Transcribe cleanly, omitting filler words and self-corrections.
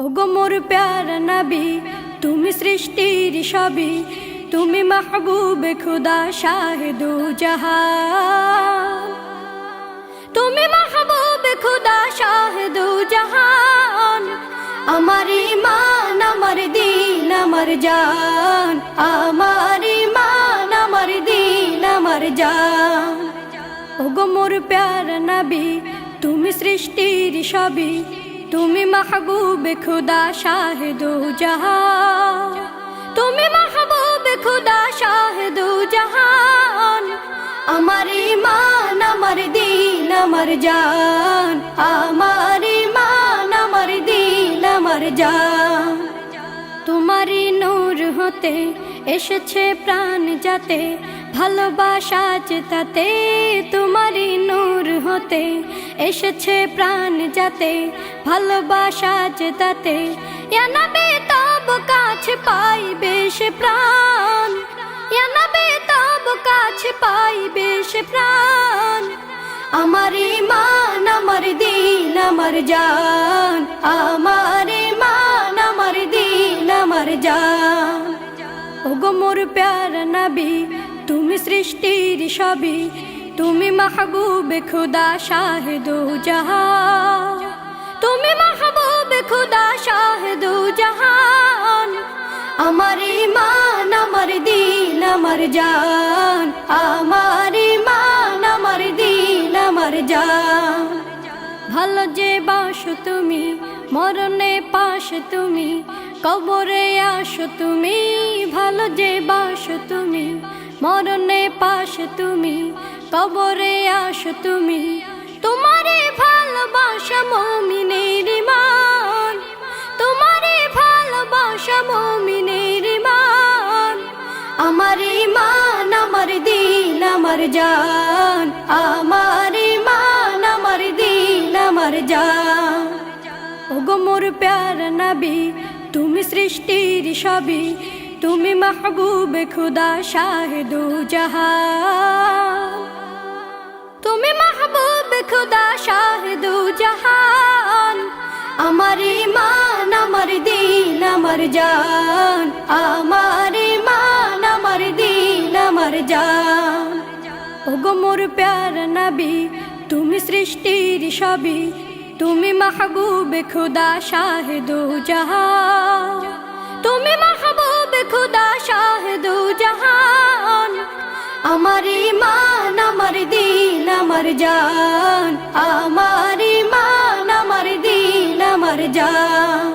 ওগো মোর প্যারা নবী, তুমি সৃষ্টির সবই, তুমি মাহবুবে খুদা শাহে দু জাহান, তুমি মাহবুবে খুদা শাহে দু জাহান। আমার ঈমান, আমার দিন, আমার জান, আমার ঈমান, আমার দিন, আমার জান। ওগো মোর প্যারা নবী, তুমি সৃষ্টির সবই, তুমি মাহবুবে খুদা শাহে দু জাহান, তুমি মাহবুবে খুদা শাহে দু জাহান। আমার ঈমান, আমার দিন, আমার জান, আমার ঈমান, আমার দিন, আমার জান। তোমারই নূর হতে এসেছে প্রাণ যাতে, ভালোবাসা চেতাতে। তোমারই নূর হতে এসেছে প্রাণ যাতে, ভালোবাসা চেতাতে। ইয়া নবী তব কাছে পাইবে সে প্রাণ, ইয়া নবী তব কাছে পাইবে সে প্রাণ। আমার ঈমান, আমার দিন, আমার জান, আমার ঈমান, আমার দিন, আমার জান। ওগো মোর প্যারা নবী, তুমি সৃষ্টির সবই, তুমি মাহবুবে খুদা শাহে দু জাহান, তুমি মাহবুবে খুদা শাহে দু জাহান। আমার ঈমান, আমার দিন, আমার জান, আমার ঈমান, আমার দিন, আমার জান। ভালো যে বাসো তুমি, মরণে পাশে তুমি, কবরে আসো তুমি। ভালো যে বাসো তুমি, মরণে পাশে তুমি, কবরে আসো তুমি। তোমারে ভালোবাসা মুমিনের ঈমান, তোমারে ভালোবাসা মুমিনের ঈমান। আমার ঈমান, আমার দিন, আমার জান, আমার ঈমান, আমার দিন, আমার জান। ওগো মোর প্যারা নবী, তুমি সৃষ্টির সবই, তুমি মাহবুবে খুদা শাহে দু জাহান, তুমি মাহবুবে খুদা শাহে দু জাহান। আমার ঈমান, আমার দিন, আমার জান, আমার ঈমান, আমার দিন, আমার জান। ওগো মোর প্যারা নবী, তুমি সৃষ্টির সবই, তুমি মাহবুবে খুদা শাহে দু জাহান, তুমি মাহবুবে খুদা শাহে দু জাহান। আমার ঈমান, আমার দিন, আমার জান, আমার ঈমান, আমার দিন, আমার জান।